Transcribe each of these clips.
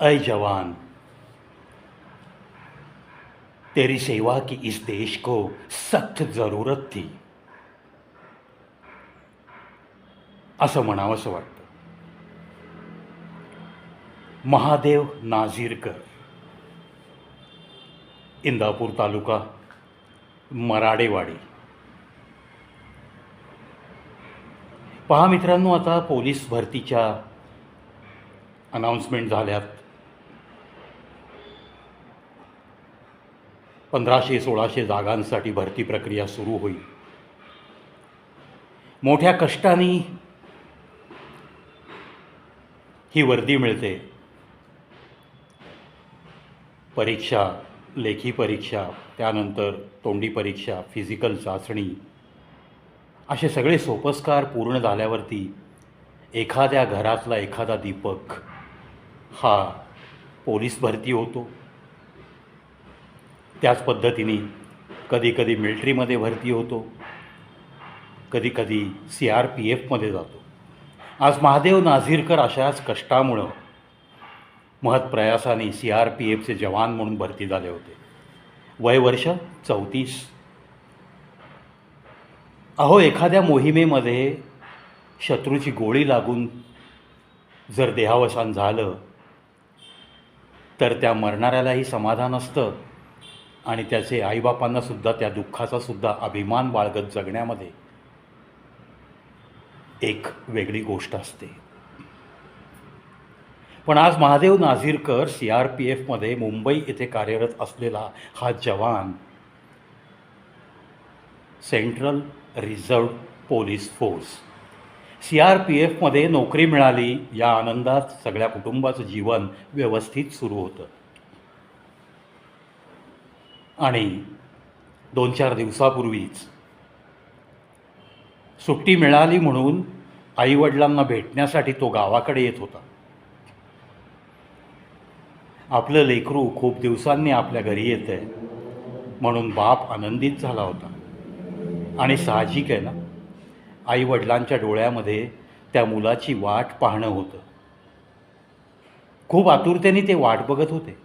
अय जवान, तेरी सेवा की इस देश को सख्त जरूरत थी, असं म्हणावंसं वाटतं. महादेव नाझीरकर, इंदापूर तालुका, मराडेवाडी. पहा मित्रांनो, आता पोलीस भरतीच्या अनाऊन्समेंट झाल्यात. 1500-1600 जागांसाठी भरती प्रक्रिया सुरू होईल. मोठ्या कष्टाने ही वर्दी मिळते. परीक्षा, लेखी परीक्षा, त्यानंतर तोंडी परीक्षा, फिजिकल चाचणी, असे सगळे सोपस्कार पूर्ण झाल्यावरती एखाद्या घरातला एखादा दीपक हा पोलीस भरती होतो. त्याच पद्धतीने कधीकधी मिलिटरीमध्ये भरती होतो, कधीकधी CRPFमध्ये जातो. आज महादेव नाझीरकर अशाच कष्टामुळं महत्प्रयासाने CRPFचे जवान म्हणून भरती झाले होते. वय वर्ष 34. अहो, एखाद्या मोहिमेमध्ये शत्रूची गोळी लागून जर देहावसान झालं तर त्या मरणाऱ्यालाही समाधान असतं आणि त्याचे आईबापांनासुद्धा त्या दुःखाचासुद्धा अभिमान बाळगत जगण्यामध्ये एक वेगळी गोष्ट असते. पण आज महादेव नाझीरकर CRPFमध्ये मुंबई येथे कार्यरत असलेला हा जवान सेंट्रल रिझर्व्ह पोलीस फोर्स CRPFमध्ये नोकरी मिळाली या आनंदात सगळ्या कुटुंबाचं जीवन व्यवस्थित सुरू होतं. आणि 2-4 दिवसापूर्वीच सुट्टी मिळाली म्हणून आईवडिलांना भेटण्यासाठी तो गावाकडे येत होता. आपलं लेकरू खूप दिवसांनी आपल्या घरी येतं आहे म्हणून बाप आनंदित झाला होता. आणि साहजिक आहे ना, आईवडिलांच्या डोळ्यामध्ये त्या मुलाची वाट पाहणं होतं. खूप आतुरतेने ते वाट बघत होते.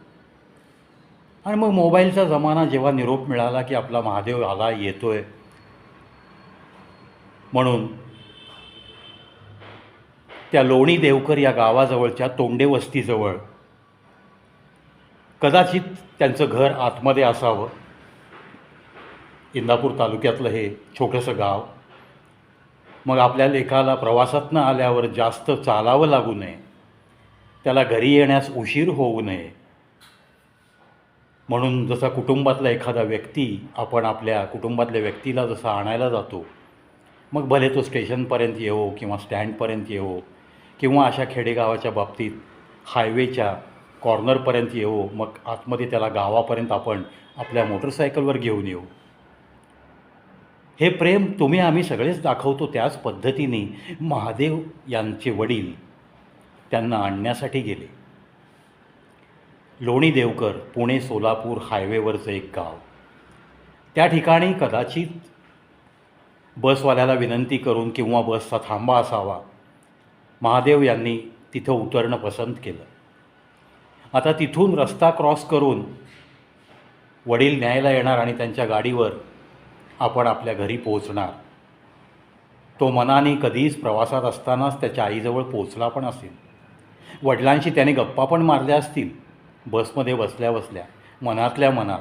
आणि मग मोबाईलचा जमाना, जेव्हा निरोप मिळाला की आपला महादेव आला, येतोय, म्हणून त्या लोणी देवकर या गावाजवळच्या तोंडे वस्तीजवळ, कदाचित त्यांचं घर आतमध्ये असावं, इंदापूर तालुक्यातलं हे छोटंसं गाव, मग आपल्या लेकाला प्रवासातनं आल्यावर जास्त चालावं लागू नये, त्याला घरी येण्यास उशीर होऊ नये म्हणून जसा कुटुंबातला एखादा व्यक्ती आपण आपल्या कुटुंबातल्या व्यक्तीला जसा आणायला जातो, मग भले तो स्टेशनपर्यंत येवो किंवा स्टँडपर्यंत येवो किंवा अशा खेडेगावाच्या बाबतीत हायवेच्या कॉर्नरपर्यंत येवो, मग आतमध्ये त्याला गावापर्यंत आपण आपल्या मोटरसायकलवर घेऊन येऊ, हे प्रेम तुम्ही आम्ही सगळेच दाखवतो. त्याच पद्धतीने महादेव यांचे वडील त्यांना आणण्यासाठी गेले. लोणी देवकर पुणे सोलापूर हायवेवरचं एक गाव. त्या ठिकाणी कदाचित बसवाल्याला विनंती करून किंवा बसचा थांबा असावा, महादेव यांनी तिथं उतरणं पसंत केलं. आता तिथून रस्ता क्रॉस करून वडील न्यायला येणार आणि त्यांच्या गाडीवर आपण आपल्या घरी पोहोचणार. तो मनाने कधीच प्रवासात असतानाच त्याच्या आईजवळ पोचला पण असेल. वडिलांशी त्याने गप्पा पण मारल्या असतील बसमध्ये बसल्या बसल्या, मनातल्या मनात.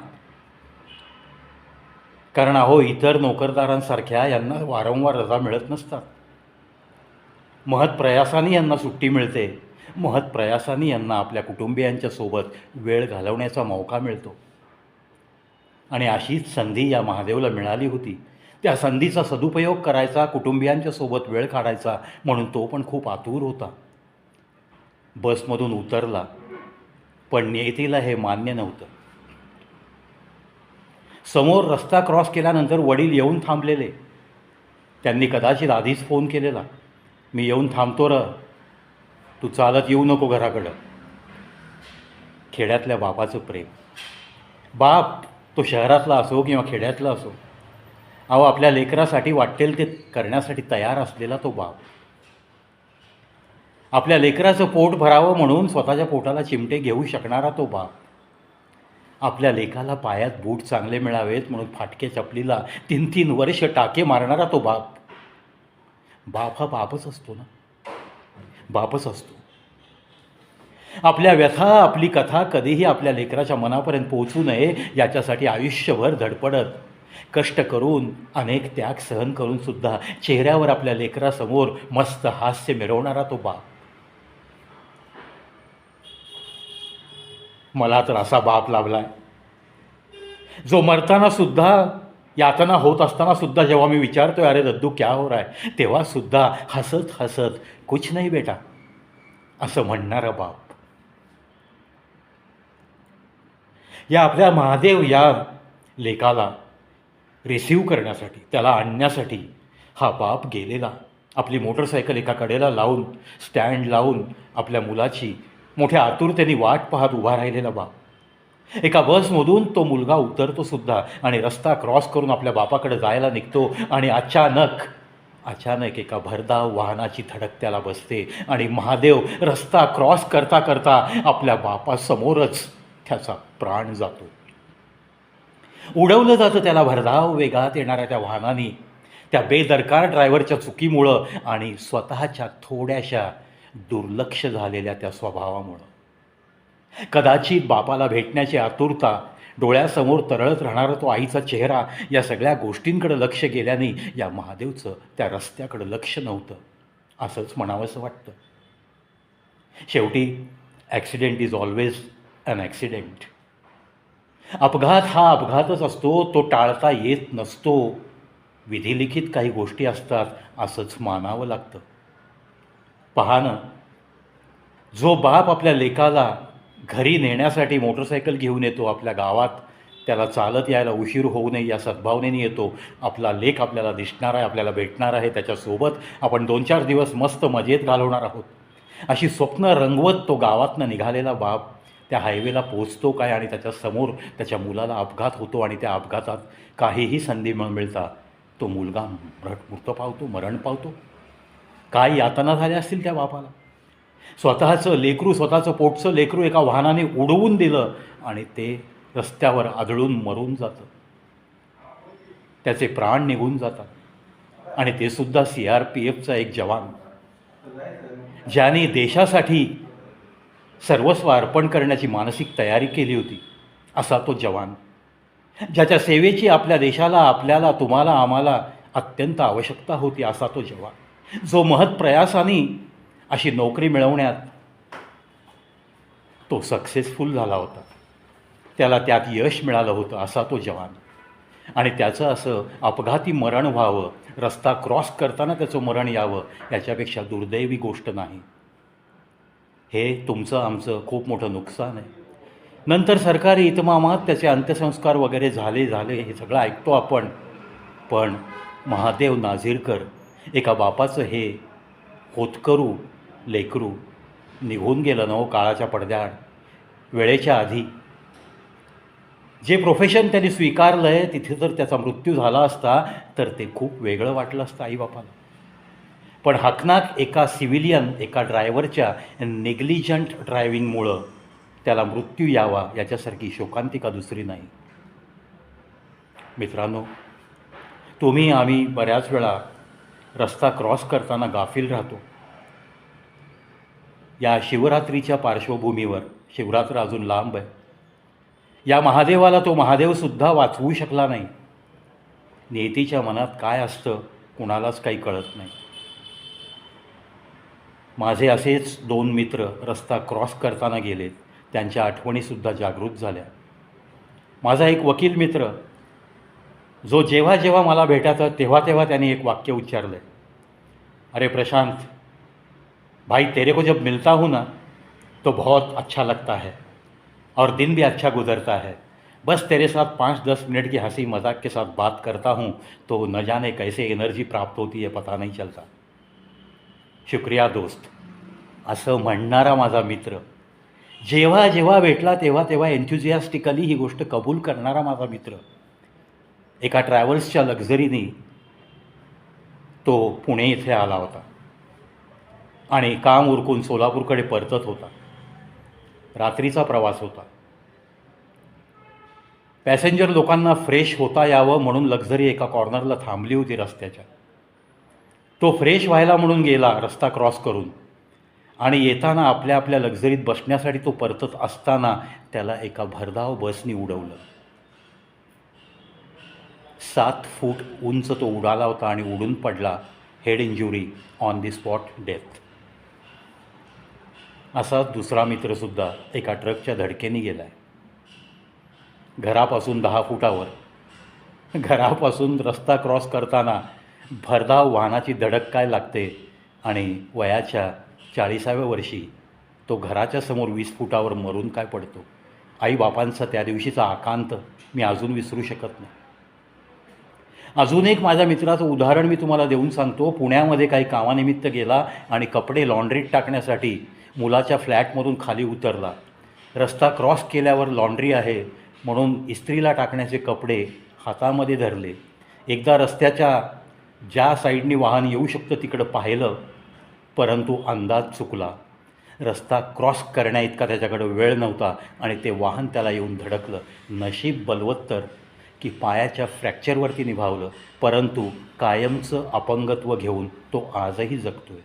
कारण अहो, इतर नोकरदारांसारख्या यांना वारंवार रजा मिळत नसतात. महत्प्रयासाने यांना सुट्टी मिळते. महत्प्रयासाने यांना आपल्या कुटुंबियांच्या सोबत वेळ घालवण्याचा मौका मिळतो. आणि अशीच संधी या महादेवला मिळाली होती. त्या संधीचा सदुपयोग करायचा, कुटुंबियांच्या सोबत वेळ काढायचा म्हणून तो पण खूप आतुर होता. बसमधून उतरला, पण नियतीला हे मान्य नव्हतं. समोर रस्ता क्रॉस केल्यानंतर वडील येऊन थांबलेले. त्यांनी कदाचित आधीच फोन केलेला, मी येऊन थांबतो र, तू चालत येऊ नको घराकडं. खेड्यातल्या बापाचं प्रेम. बाप तो शहरातला असो किंवा खेड्यातला असो, अहो आपल्या लेकरासाठी वाटेल ते करण्यासाठी तयार असलेला तो बाप. आपल्या लेकराचं पोट भरावं म्हणून स्वतःच्या पोटाला चिमटे घेऊ शकणारा तो बाप, आपल्या लेकाला पायात बूट चांगले मिळावेत म्हणून फाटके चपलीला 3-3 वर्ष टाके मारणारा तो बाप. बाप हा बापच असतो ना, बापच असतो. आपल्या व्यथा, आपली कथा कधीही आपल्या लेकराच्या मनापर्यंत पोहोचू नये याच्यासाठी आयुष्यभर धडपडत, कष्ट करून, अनेक त्याग सहन करून सुद्धा चेहऱ्यावर आपल्या लेकरासमोर मस्त हास्य मिरवणारा तो बाप. मला तर असा बाप लाभलाय, जो मरताना सुद्धा, यातना होत असताना सुद्धा जेव्हा मी विचारतोय अरे दद्दू क्या हो रहा है, तेव्हा सुद्धा हसत हसत कुछ नाही बेटा असं म्हणणारा बाप. या आपल्या महादेव या लेकाला रिसीव्ह करण्यासाठी, त्याला आणण्यासाठी हा बाप गेलेला. आपली मोटरसायकल एका कडेला लावून, स्टँड लावून आपल्या मुलाची मोठ्या आतुरतेने वाट पाहत उभा राहिलेला बाप. एका बसमधून तो मुलगा उतरतो सुद्धा आणि रस्ता क्रॉस करून आपल्या बापाकडे जायला निघतो आणि अचानक एका भरधाव वाहनाची धडक त्याला बसते आणि महादेव रस्ता क्रॉस करता करता आपल्या बापासमोरच त्याचा प्राण जातो. उडवलं जातं त्याला भरधाव वेगात येणाऱ्या त्या वाहनाने, त्या बेदरकार ड्रायव्हरच्या चुकीमुळं आणि स्वतःच्या थोड्याशा दुर्लक्ष झालेल्या त्या स्वभावामुळं. कदाचित बापाला भेटण्याची आतुरता, डोळ्यासमोर तरळत राहणारा तो आईचा चेहरा, या सगळ्या गोष्टींकडे लक्ष गेल्याने या महादेवचं त्या रस्त्याकडे लक्ष नव्हतं असंच म्हणावंसं वाटतं. शेवटी accident is always an accident. अपघात हा अपघातच असतो, तो टाळता येत नसतो. विधिलिखित काही गोष्टी असतात असंच मानावं लागतं. पहानं, जो बाप आपल्या लेकाला घरी नेण्यासाठी मोटरसायकल घेऊन येतो, आपल्या गावात त्याला चालत यायला उशीर होऊ नये या सद्भावनेने येतो. आपला लेक आपल्याला दिसणार आहे, आपल्याला भेटणार आहे, त्याच्यासोबत आपण 2-4 दिवस मस्त मजेत घालवणार आहोत, अशी स्वप्न रंगवत तो गावातनं निघालेला बाप त्या हायवेला पोचतो काय आणि त्याच्यासमोर त्याच्या मुलाला अपघात होतो आणि त्या अपघातात काहीही संधी न मिळता तो मुलगा मृत पावतो, मरण पावतो. काय यातना झाल्या असतील त्या बापाला. स्वतःचं लेकरू, स्वतःचं पोटचं लेकरू एका वाहनाने उडवून दिलं आणि ते रस्त्यावर आदळून मरून जातं, त्याचे प्राण निघून जातात. आणि ते सुद्धा CRPFचा एक जवान, ज्याने देशासाठी सर्वस्व अर्पण करण्याची मानसिक तयारी केली होती, असा तो जवान, ज्याच्या सेवेची आपल्या देशाला, आपल्याला, तुम्हाला, आम्हाला अत्यंत आवश्यकता होती, असा तो जवान, जो महत्प्रयासाने अशी नोकरी मिळवण्यात तो सक्सेसफुल झाला होता, त्याला त्यात यश मिळालं होतं, असा तो जवान. आणि त्याचं असं अपघाती मरण व्हावं, रस्ता क्रॉस करताना त्याचं मरण यावं, याच्यापेक्षा दुर्दैवी गोष्ट नाही. हे तुमचं आमचं खूप मोठं नुकसान आहे. नंतर सरकारी इतमामात त्याचे अंत्यसंस्कार वगैरे झाले हे सगळं ऐकतो आपण. पण महादेव नाझीरकर एका बापाचं हे होतकरू लेकरू निघून गेलं ना हो काळाच्या पडद्याआड, वेळेच्या आधी. जे प्रोफेशन त्यांनी स्वीकारलं आहे तिथे जर त्याचा मृत्यू झाला असता तर ते खूप वेगळं वाटलं असतं आईबापाला. पण हकनाक एका सिव्हिलियन, एका ड्रायव्हरच्या नेग्लिजंट ड्रायव्हिंगमुळं त्याला मृत्यू यावा, याच्यासारखी शोकांतिका दुसरी नाही. मित्रांनो, तुम्ही आम्ही बऱ्याच वेळा रस्ता क्रॉस करताना गाफील राहतो. या शिवरात्रीच्या पार्श्वभूमीवर, शिवरात्र अजून लांब आहे, या महादेवाला तो महादेवसुद्धा वाचवू शकला नाही. नियतीच्या मनात काय असतं कुणालाच काही कळत नाही. माझे असेच 2 मित्र रस्ता क्रॉस करताना गेले, त्यांच्या आठवणीसुद्धा जागृत झाल्या. माझा एक वकील मित्र, जो जेव्हा जेव्हा मला भेटायचा तेव्हा तेव्हा त्याने एक वाक्य उच्चारलं, अरे प्रशांत भाई, तेरे को जब मिलता हूँ ना तो बहुत अच्छा लगता है और दिन भी अच्छा गुजरता है. बस तेरे साथ 5-10 मिनट की हंसी मजाक के साथ बात करता हूँ तो न जाने कैसे एनर्जी प्राप्त होती है, पता नहीं चलता. शुक्रिया दोस्त, असं म्हणणारा माझा मित्र, जेव्हा जेव्हा भेटला तेव्हा तेव्हा एन्थुझियास्टिकली ही गोष्ट कबूल करणारा माझा मित्र, एका ट्रॅव्हल्सच्या लक्झरीने तो पुणे इथे आला होता. आणि काम उरकून सोलापूरकडे परतत होता. रात्रीचा प्रवास होता. पॅसेंजर लोकांना फ्रेश होता यावं म्हणून लक्झरी एका कॉर्नरला थांबली होती रस्त्याच्या. तो फ्रेश व्हायला म्हणून गेला रस्ता क्रॉस करून, आणि येताना आपल्या आपल्या लक्झरीत बसण्यासाठी तो परतत असताना त्याला एका भरधाव बसनी उडवलं. 7 फूट उंच तो उडाला होता आणि उडून पडला. Head injury, on the spot death. असा दुसरा मित्रसुद्धा एका ट्रकच्या धडकेने गेला आहे. घरापासून 10 फुटावर, घरापासून रस्ता क्रॉस करताना भरधाव वाहनाची धडक काय लागते, आणि वयाच्या 40व्या वर्षी तो घराच्या समोर 20 फुटावर मरून काय पडतो. आईबापांचा त्या दिवशीचा आकांत मी अजून विसरू शकत नाही. अजून एक माझ्या मित्राचं उदाहरण मी तुम्हाला देऊन सांगतो. पुण्यामध्ये काही कामानिमित्त गेला आणि कपडे लॉन्ड्रीत टाकण्यासाठी मुलाच्या फ्लॅटमधून खाली उतरला. रस्ता क्रॉस केल्यावर लॉन्ड्री आहे म्हणून इस्त्रीला टाकण्याचे कपडे हातामध्ये धरले. एकदा रस्त्याच्या ज्या साईडनी वाहन येऊ शकतं तिकडं पाहिलं, परंतु अंदाज चुकला. रस्ता क्रॉस करण्याइतका त्याच्याकडं वेळ नव्हता आणि ते वाहन त्याला येऊन धडकलं. नशीब बलवत्तर की पायाच्या फ्रॅक्चरवरती निभावलं, परंतु कायमचं अपंगत्व घेऊन तो आजही जगतोय.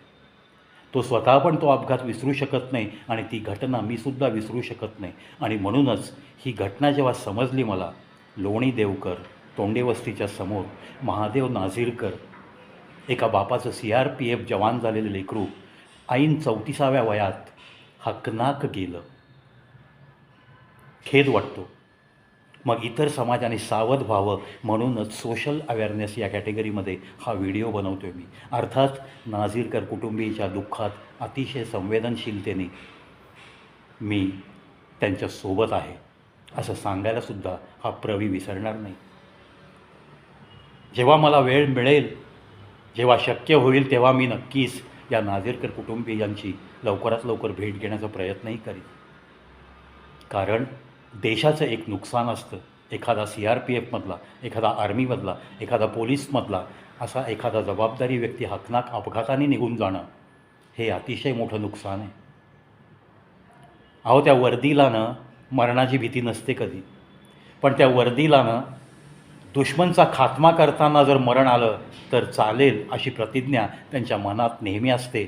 तो स्वतः पण तो अपघात विसरू शकत नाही आणि ती घटना मीसुद्धा विसरू शकत नाही. आणि म्हणूनच ही घटना जेव्हा समजली मला, लोणी देवकर तोंडेवस्तीच्या समोर महादेव नाझीरकर, एका बापाचं CRPF जवान झालेलं लेकरू ऐन 34व्या वयात हकनाक गेलं. खेद वाटतो. मग इतर समाजाने सावध व्हावं म्हणूनच सोशल अवेअरनेस या कॅटेगरीमध्ये हा व्हिडिओ बनवतो आहे मी. अर्थात नाझीरकर कुटुंबीच्या दुःखात अतिशय संवेदनशीलतेने मी त्यांच्यासोबत आहे असं सांगायलासुद्धा हा प्रवी विसरणार नाही. जेव्हा मला वेळ मिळेल, जेव्हा शक्य होईल, तेव्हा मी नक्कीच या नाझीरकर कुटुंबीयांची लवकरात लवकर भेट घेण्याचा प्रयत्नही करीन. कारण देशाचं एक नुकसान असतं. एखादा CRPFमधला, एखादा आर्मीमधला, एखादा पोलीसमधला असा एखादा जबाबदारी व्यक्ती हकनाक अपघाताने निघून जाणं हे अतिशय मोठं नुकसान आहे. अहो, त्या वर्दीला मरणाची भीती नसते कधी, पण त्या वर्दीला दुश्मनचा खात्मा करताना जर मरण आलं तर चालेल अशी प्रतिज्ञा त्यांच्या मनात नेहमी असते,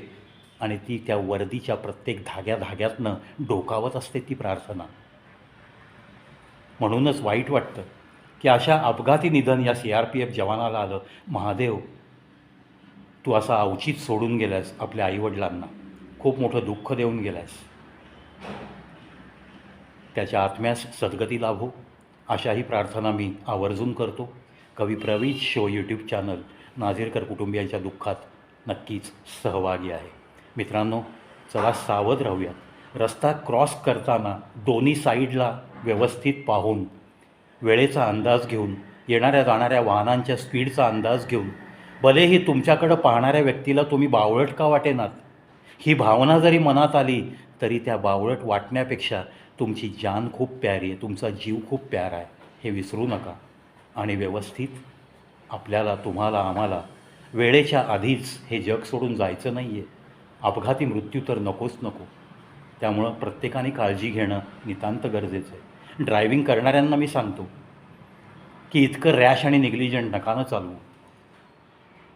आणि ती त्या वर्दीच्या प्रत्येक धाग्यातनं डोकावत असते ती प्रार्थना. म्हणूनच वाईट वाटतं की अशा अपघाती निधन या CRPF जवानाला आलं. महादेव, तू असा अवचित सोडून गेलास आपल्या आईवडिलांना, खूप मोठं दुःख देऊन गेलास. त्याच्या आत्म्यास सद्गती लाभो अशाही प्रार्थना मी आवर्जून करतो. कवी प्रवीज शो यूट्यूब चॅनल नाझीरकर कुटुंबियांच्या दुःखात नक्कीच सहभागी आहे. मित्रांनो, चला सावध राहूयात. रस्ता क्रॉस करताना दोन्ही साईडला व्यवस्थित पाहून, वेळेचा अंदाज घेऊन, येणाऱ्या जाणाऱ्या वाहनांच्या स्पीडचा अंदाज घेऊन, भलेही तुमच्याकडं पाहणाऱ्या व्यक्तीला तुम्ही बावळट का वाटेनात, ही भावना जरी मनात आली तरी त्या बावळट वाटण्यापेक्षा तुमची जान खूप प्यारी आहे, तुमचा जीव खूप प्यारा आहे, हे विसरू नका. आणि व्यवस्थित आपल्याला, तुम्हाला, आम्हाला वेळेच्या आधीच हे जग सोडून जायचं नाही आहे. अपघाती मृत्यू तर नकोच नको. त्यामुळं प्रत्येकाने काळजी घेणं नितांत गरजेचं आहे. ड्रायव्हिंग करणाऱ्यांना मी सांगतो की इतकं रॅश आणि निग्लिजंट नकानं चालवू.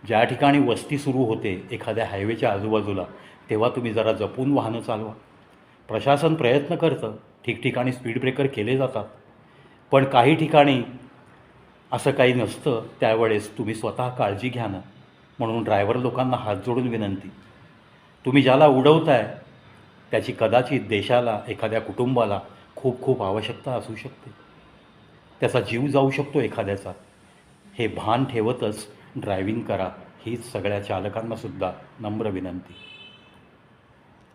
ज्या ठिकाणी वस्ती सुरू होते एखाद्या हायवेच्या आजूबाजूला, तेव्हा तुम्ही जरा जपून वाहनं चालवा. प्रशासन प्रयत्न करतं, ठिकठिकाणी स्पीड ब्रेकर केले जातात, पण काही ठिकाणी असं काही नसतं. त्यावेळेस तुम्ही स्वतः काळजी घ्या ना. म्हणून ड्रायव्हर लोकांना हात जोडून विनंती, तुम्ही ज्याला उडवताय त्याची कदाचित देशाला, एखाद्या कुटुंबाला खूप खूप आवश्यकता असू शकते. त्याचा जीव जाऊ शकतो एखाद्याचा. हे भान ठेवतच ड्रायव्हिंग करा, हीच सगळ्या चालकांनासुद्धा नम्र विनंती.